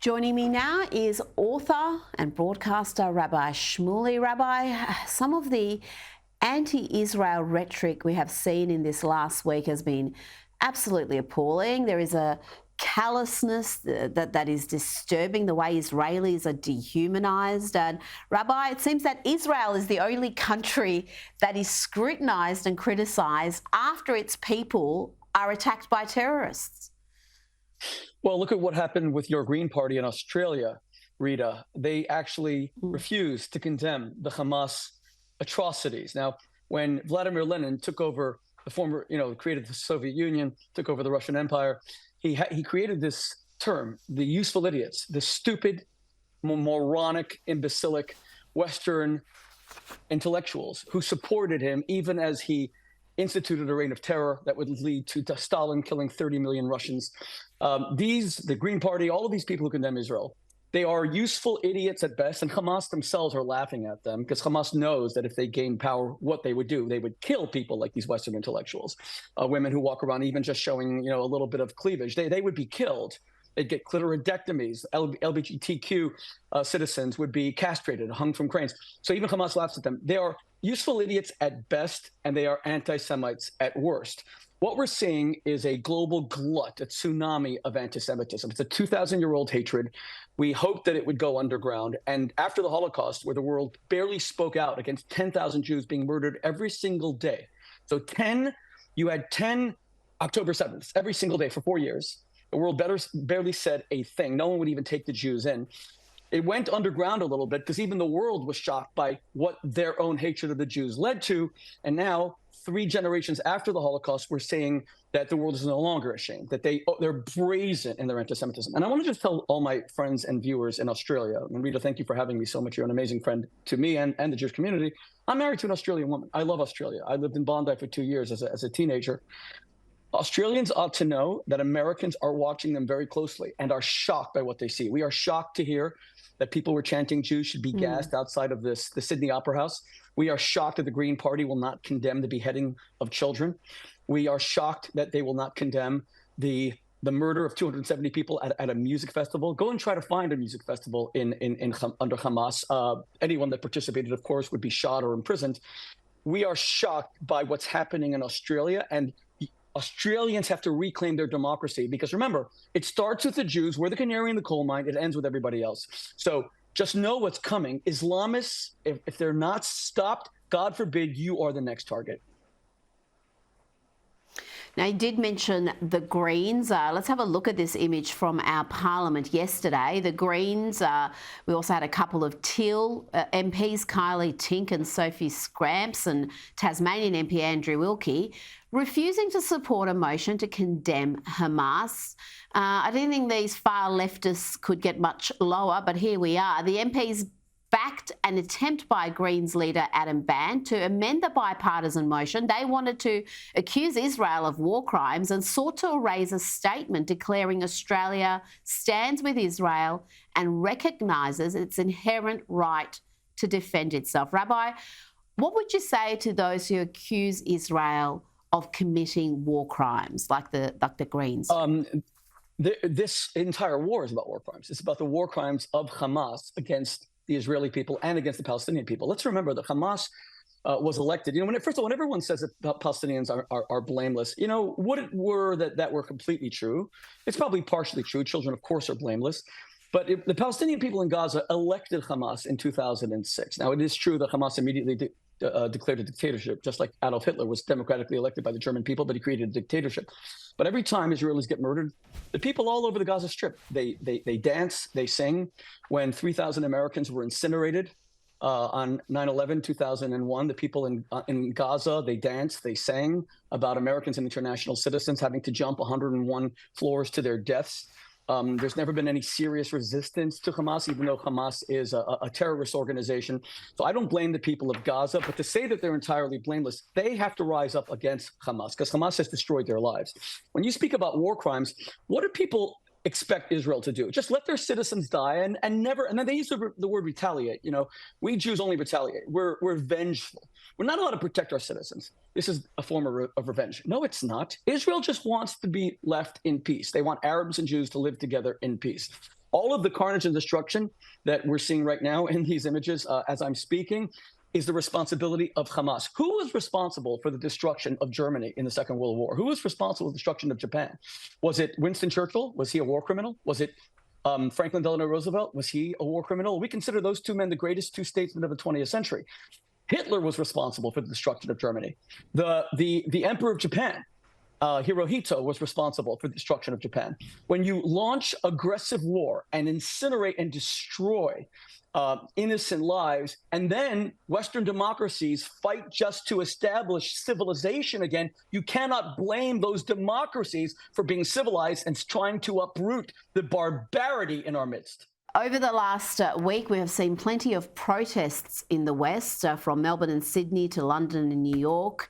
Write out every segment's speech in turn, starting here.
Joining me now is author and broadcaster Rabbi Shmuley. Rabbi, some of the anti-Israel rhetoric we have seen in this last week has been absolutely appalling. There is a callousness that is disturbing, the way Israelis are dehumanized. And Rabbi, it seems that Israel is the only country that is scrutinized and criticized after its people are attacked by terrorists. Well, look at what happened with your Green Party in Australia, Rita. They actually refused to condemn the Hamas atrocities. Now, when Vladimir Lenin took over the former, created the Soviet Union, took over the Russian Empire, he created this term, the useful idiots, the stupid, moronic, imbecilic Western intellectuals who supported him even as he instituted a reign of terror that would lead to Stalin killing 30 million Russians. The Green Party, all of these people who condemn Israel, they are useful idiots at best, and Hamas themselves are laughing at them because Hamas knows that if they gain power, what they would do, they would kill people like these Western intellectuals, women who walk around even just showing a little bit of cleavage. They would be killed. They'd get clitoridectomies. LGBTQ citizens would be castrated, hung from cranes. So even Hamas laughs at them. They are useful idiots at best, and they are anti-Semites at worst. What we're seeing is a global glut, a tsunami of anti-Semitism. It's a 2,000-year-old hatred. We hoped that it would go underground. And after the Holocaust, where the world barely spoke out against 10,000 Jews being murdered every single day. So you had 10 October 7th every single day for 4 years. The world barely said a thing. No one would even take the Jews in. It went underground a little bit because even the world was shocked by what their own hatred of the Jews led to. And now, 3 generations after the Holocaust, we're saying that the world is no longer ashamed, that they're brazen in their anti-Semitism. And I want to just tell all my friends and viewers in Australia, and Rita, thank you for having me so much. You're an amazing friend to me and the Jewish community. I'm married to an Australian woman. I love Australia. I lived in Bondi for 2 years as a teenager. Australians ought to know that Americans are watching them very closely and are shocked by what they see. We are shocked to hear that people were chanting Jews should be gassed outside of the Sydney Opera House. We are shocked that the Green Party will not condemn the beheading of children. We are shocked that they will not condemn the murder of 270 people at a music festival. Go and try to find a music festival under Hamas. Anyone that participated, of course, would be shot or imprisoned. We are shocked by what's happening in Australia, and Australians have to reclaim their democracy because remember, it starts with the Jews. We're the canary in the coal mine. It ends with everybody else. So just know what's coming. Islamists, if they're not stopped, God forbid, you are the next target. Now, you did mention the Greens. Let's have a look at this image from our parliament yesterday. The Greens, we also had a couple of Teal MPs, Kylie Tink and Sophie Scramps, and Tasmanian MP Andrew Wilkie, refusing to support a motion to condemn Hamas. I didn't think these far leftists could get much lower, but here we are. The MPs backed an attempt by Greens leader Adam Ban to amend the bipartisan motion. They wanted to accuse Israel of war crimes and sought to erase a statement declaring Australia stands with Israel and recognises its inherent right to defend itself. Rabbi, what would you say to those who accuse Israel of committing war crimes like the Greens? This entire war is about war crimes. It's about the war crimes of Hamas against the Israeli people and against the Palestinian people. Let's remember that Hamas was elected. First of all, when everyone says that Palestinians are blameless, would it were that were completely true? It's probably partially true. Children, of course, are blameless. But the Palestinian people in Gaza elected Hamas in 2006. Now, it is true that Hamas immediately declared a dictatorship, just like Adolf Hitler was democratically elected by the German people, but he created a dictatorship. But every time Israelis get murdered, the people all over the Gaza Strip, they dance, they sing. When 3,000 Americans were incinerated on 9/11, 2001, the people in Gaza, they danced, they sang about Americans and international citizens having to jump 101 floors to their deaths. There's never been any serious resistance to Hamas, even though Hamas is a terrorist organization. So I don't blame the people of Gaza, but to say that they're entirely blameless, they have to rise up against Hamas because Hamas has destroyed their lives. When you speak about war crimes, what do people expect Israel to do? Just let their citizens die and then they use the word retaliate. We Jews only retaliate. We're vengeful. We're not allowed to protect our citizens. This is a form of revenge. No, it's not. Israel just wants to be left in peace. They want Arabs and Jews to live together in peace. All of the carnage and destruction that we're seeing right now in these images as I'm speaking is the responsibility of Hamas. Who was responsible for the destruction of Germany in the Second World War? Who was responsible for the destruction of Japan? Was it Winston Churchill? Was he a war criminal? Was it Franklin Delano Roosevelt? Was he a war criminal? We consider those two men the greatest two statesmen of the 20th century. Hitler was responsible for the destruction of Germany. The Emperor of Japan, Hirohito, was responsible for the destruction of Japan. When you launch aggressive war and incinerate and destroy innocent lives, and then Western democracies fight just to establish civilization again, you cannot blame those democracies for being civilized and trying to uproot the barbarity in our midst. Over the last week, we have seen plenty of protests in the West, from Melbourne and Sydney to London and New York,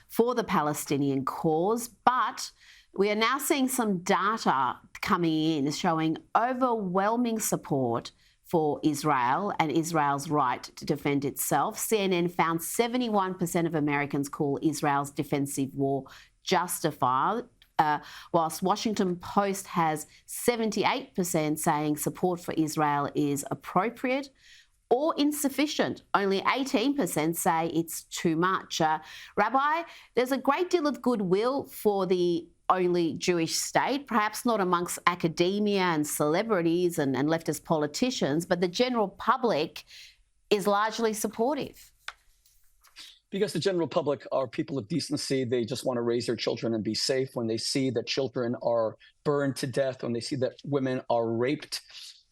for the Palestinian cause. But we are now seeing some data coming in showing overwhelming support for Israel and Israel's right to defend itself. CNN found 71% of Americans call Israel's defensive war justified, whilst Washington Post has 78% saying support for Israel is appropriate or insufficient. Only 18% say it's too much. Rabbi, there's a great deal of goodwill for the only Jewish state, perhaps not amongst academia and celebrities and leftist politicians, but the general public is largely supportive. Because the general public are people of decency. They just want to raise their children and be safe. When they see that children are burned to death, when they see that women are raped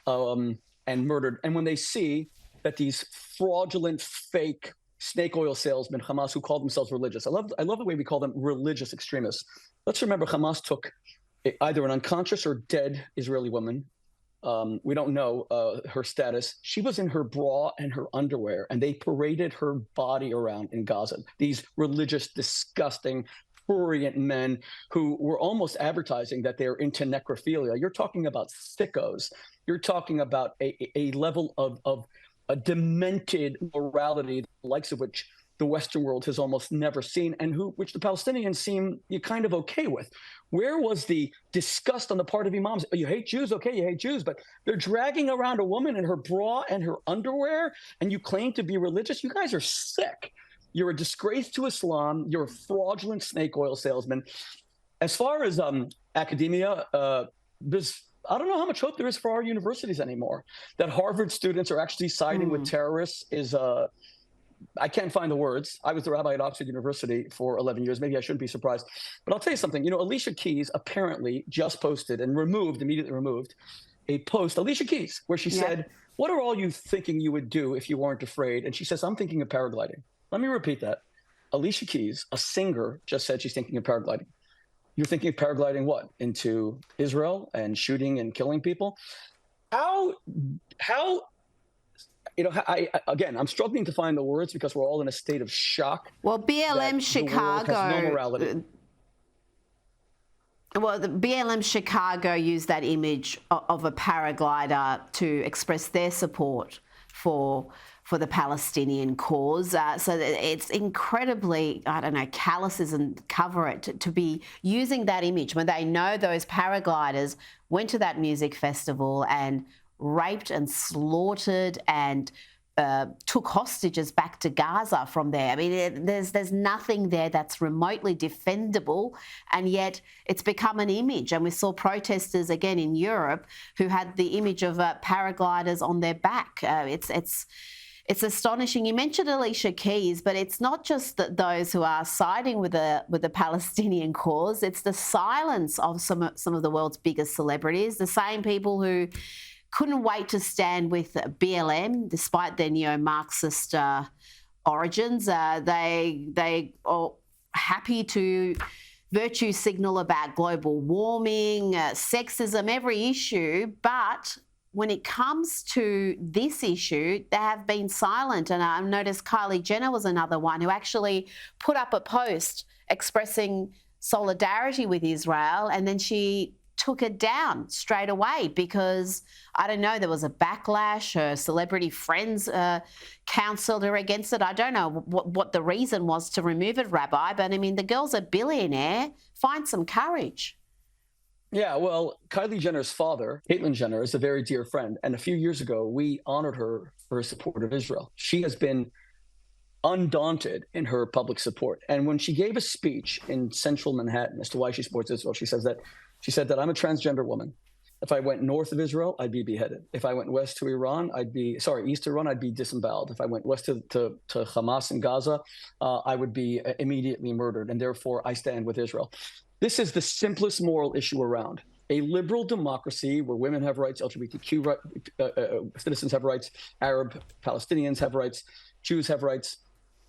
and murdered, and when they see that these fraudulent, fake snake oil salesmen, Hamas, who call themselves religious. I love the way we call them religious extremists. Let's remember Hamas took either an unconscious or dead Israeli woman. We don't know her status. She was in her bra and her underwear, and they paraded her body around in Gaza. These religious, disgusting, prurient men who were almost advertising that they're into necrophilia. You're talking about sickos. You're talking about a level of a demented morality, the likes of which the Western world has almost never seen, and which the Palestinians seem kind of okay with. Where was the disgust on the part of imams? You hate Jews? Okay, you hate Jews, but they're dragging around a woman in her bra and her underwear, and you claim to be religious? You guys are sick. You're a disgrace to Islam. You're a fraudulent snake oil salesman. As far as academia, I don't know how much hope there is for our universities anymore. That Harvard students are actually siding with terrorists is I can't find the words. I was the rabbi at Oxford University for 11 years. Maybe I shouldn't be surprised. But I'll tell you something. Alicia Keys apparently just posted and immediately removed a post, Alicia Keys, where she said, "What are all you thinking you would do if you weren't afraid?" And she says, "I'm thinking of paragliding." Let me repeat that. Alicia Keys, a singer, just said she's thinking of paragliding. You're thinking of paragliding what? Into Israel and shooting and killing people? How I'm struggling to find the words because we're all in a state of shock. Well, BLM Chicago has no morality. Well, the BLM Chicago used that image of a paraglider to express their support for the Palestinian cause. So it's incredibly, callous isn't cover it to be using that image when they know those paragliders went to that music festival and raped and slaughtered and took hostages back to Gaza from there. I mean, there's nothing there that's remotely defendable, and yet it's become an image. And we saw protesters again in Europe who had the image of paragliders on their back. It's astonishing. You mentioned Alicia Keys, but it's not just that those who are siding with the Palestinian cause. It's the silence of some of the world's biggest celebrities, the same people who couldn't wait to stand with BLM, despite their neo-Marxist origins. They are happy to virtue signal about global warming, sexism, every issue. But when it comes to this issue, they have been silent. And I noticed Kylie Jenner was another one who actually put up a post expressing solidarity with Israel, and then she took it down straight away because, there was a backlash. Her celebrity friends counselled her against it. I don't know what the reason was to remove it, Rabbi, but the girl's a billionaire. Find some courage. Yeah, well, Kylie Jenner's father, Caitlyn Jenner, is a very dear friend. And a few years ago, we honored her for her support of Israel. She has been undaunted in her public support. And when she gave a speech in central Manhattan as to why she supports Israel, she said that I'm a transgender woman. If I went north of Israel, I'd be beheaded. If I went west to Iran, east to Iran, I'd be disemboweled. If I went west to Hamas in Gaza, I would be immediately murdered. And therefore, I stand with Israel. This is the simplest moral issue around. A liberal democracy where women have rights, LGBTQ citizens have rights, Arab Palestinians have rights, Jews have rights.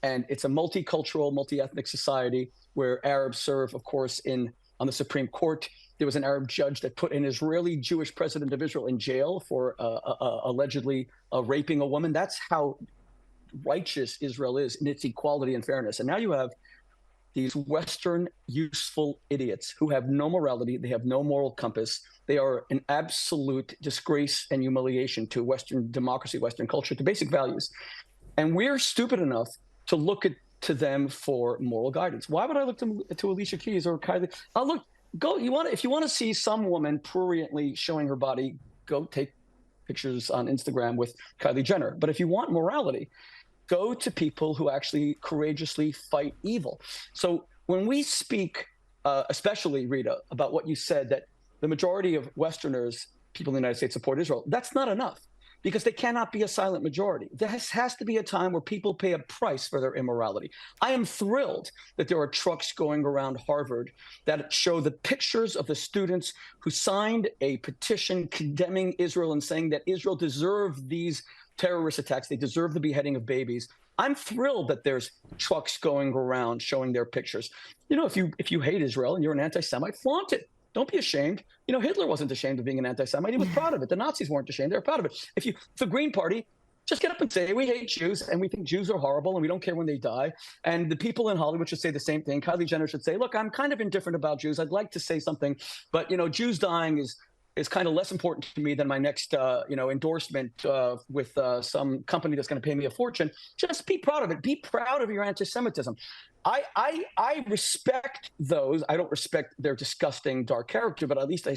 And it's a multicultural, multi-ethnic society where Arabs serve, of course, on the Supreme Court. There was an Arab judge that put an Israeli Jewish president of Israel in jail for allegedly raping a woman. That's how righteous Israel is in its equality and fairness. And now you have these Western useful idiots who have no morality. They have no moral compass. They are an absolute disgrace and humiliation to Western democracy, Western culture, to basic values. And we're stupid enough to look to them for moral guidance. Why would I look to Alicia Keys or Kylie? If you want to see some woman pruriently showing her body, go take pictures on Instagram with Kylie Jenner. But if you want morality, go to people who actually courageously fight evil. So when we speak, especially Rita, about what you said, that the majority of Westerners, people in the United States, support Israel, that's not enough, because they cannot be a silent majority. There has to be a time where people pay a price for their immorality. I am thrilled that there are trucks going around Harvard that show the pictures of the students who signed a petition condemning Israel and saying that Israel deserved these terrorist attacks. They deserve the beheading of babies. I'm thrilled that there's trucks going around showing their pictures. You know, if you hate Israel and you're an anti-Semite, flaunt it. Don't be ashamed. You know, Hitler wasn't ashamed of being an anti-Semite. He was proud of it. The Nazis weren't ashamed. They were proud of it. If the Green Party, just get up and say, we hate Jews and we think Jews are horrible and we don't care when they die. And the people in Hollywood should say the same thing. Kylie Jenner should say, look, I'm kind of indifferent about Jews. I'd like to say something, but, you know, Jews dying is kind of less important to me than my next, endorsement with some company that's going to pay me a fortune. Just be proud of it. Be proud of your anti-Semitism. I respect those. I don't respect their disgusting, dark character, but at least I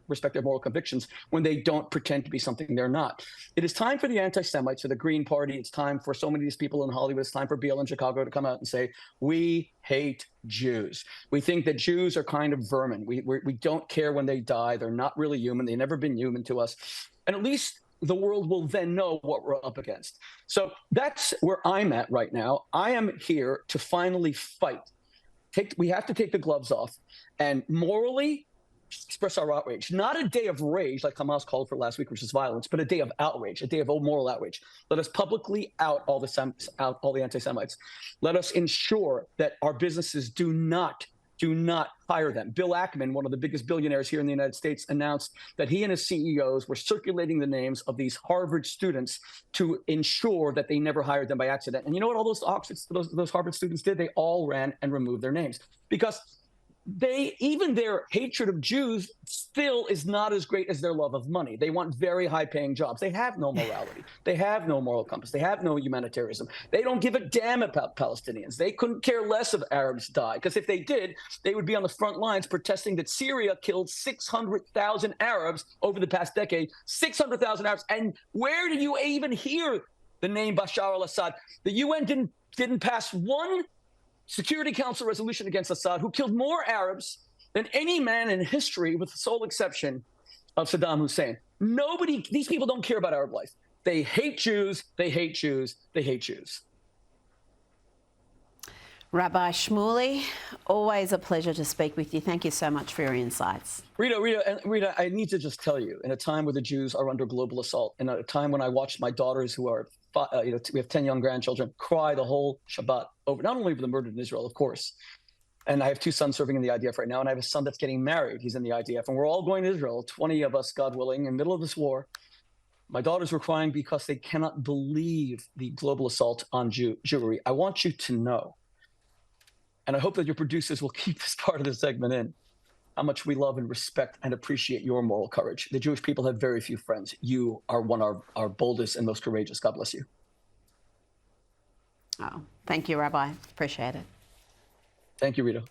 respect their moral convictions when they don't pretend to be something they're not. It is time for the anti-Semites, for the Green Party. It's time for so many of these people in Hollywood. It's time for BL in Chicago to come out and say, we hate Jews. We think that Jews are kind of vermin. We don't care when they die. They're not really human. They've never been human to us. And at least the world will then know what we're up against. So that's where I'm at right now. I am here to finally fight. We have to take the gloves off and morally express our outrage. Not a day of rage like Hamas called for last week, which is violence, but a day of outrage, a day of moral outrage. Let us publicly out all the anti-Semites. Let us ensure that our businesses do not hire them. Bill Ackman, one of the biggest billionaires here in the United States, announced that he and his CEOs were circulating the names of these Harvard students to ensure that they never hired them by accident. And you know what all those Harvard students did? They all ran and removed their names, because even their hatred of Jews still is not as great as their love of money. They want very high-paying jobs. They have no morality. They have no moral compass. They have no humanitarianism. They don't give a damn about Palestinians. They couldn't care less if Arabs die, because if they did, they would be on the front lines protesting that Syria killed 600,000 Arabs over the past decade. 600,000 Arabs. And where did you even hear the name Bashar al-Assad? The UN didn't pass one Security Council resolution against Assad, who killed more Arabs than any man in history, with the sole exception of Saddam Hussein. These people don't care about Arab life. They hate Jews, they hate Jews, they hate Jews. Rabbi Shmuley, always a pleasure to speak with you. Thank you so much for your insights. Rita, I need to just tell you, in a time where the Jews are under global assault, in a time when I watched my daughters, who are, we have 10 young grandchildren, cry the whole Shabbat over, not only over the murder in Israel, of course, and I have 2 sons serving in the IDF right now, and I have a son that's getting married. He's in the IDF, and we're all going to Israel, 20 of us, God willing, in the middle of this war. My daughters were crying because they cannot believe the global assault on Jewry. I want you to know, and I hope that your producers will keep this part of the segment in, how much we love and respect and appreciate your moral courage. The Jewish people have very few friends. You are one of our boldest and most courageous. God bless you. Oh, thank you, Rabbi. Appreciate it. Thank you, Rita.